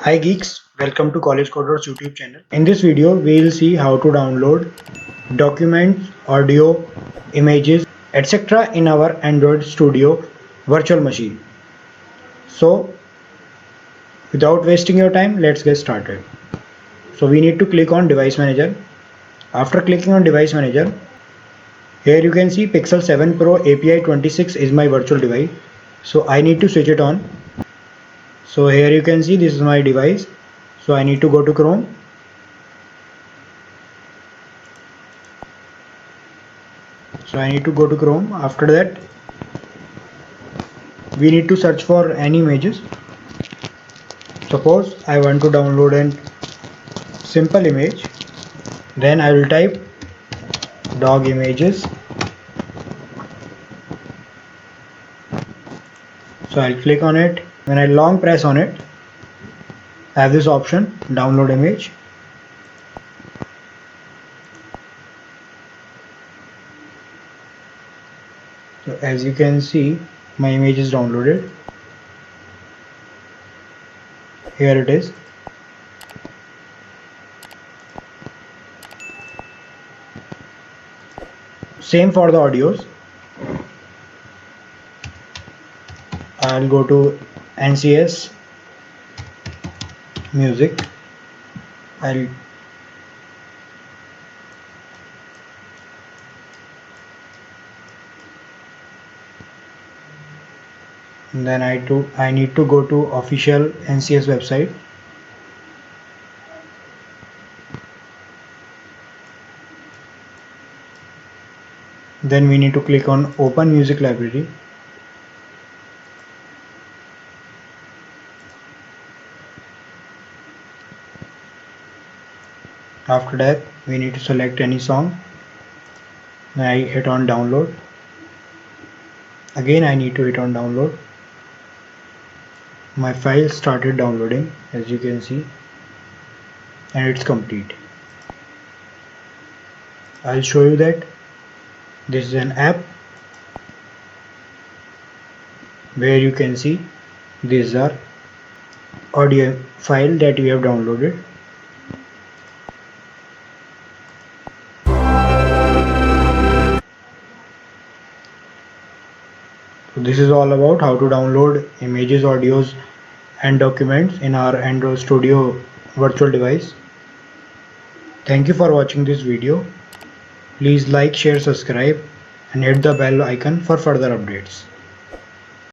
Hi geeks, welcome to College Coders YouTube channel. In this video, we will see how to download documents, audio, images, etc. in our Android Studio virtual machine. So, without wasting your time, let's get started. So, we need to click on Device Manager. After clicking on Device Manager, here you can see Pixel 7 Pro API 26 is my virtual device. So, I need to switch it on. So, here you can see this is my device. So, I need to go to Chrome. So I need to go to Chrome. After that, we need to search for any images. Suppose I want to download a simple image, then I will type dog images. So I'll click on it. When I long press on it, I have this option, download image. So as you can see, my image is downloaded. Here it is. Same for the audios. I'll go to NCS music. Then I need to go to official NCS website. Then we need to click on open music library. After that, we need to select any song. Then I hit on download. Again, I need to hit on download. My file started downloading, as you can see, and it's complete. I'll show you that this is an app where you can see these are audio file that we have downloaded. So this is all about how to download images, audios and documents in our Android Studio virtual device. Thank you for watching this video. Please like, share, subscribe and hit the bell icon for further updates.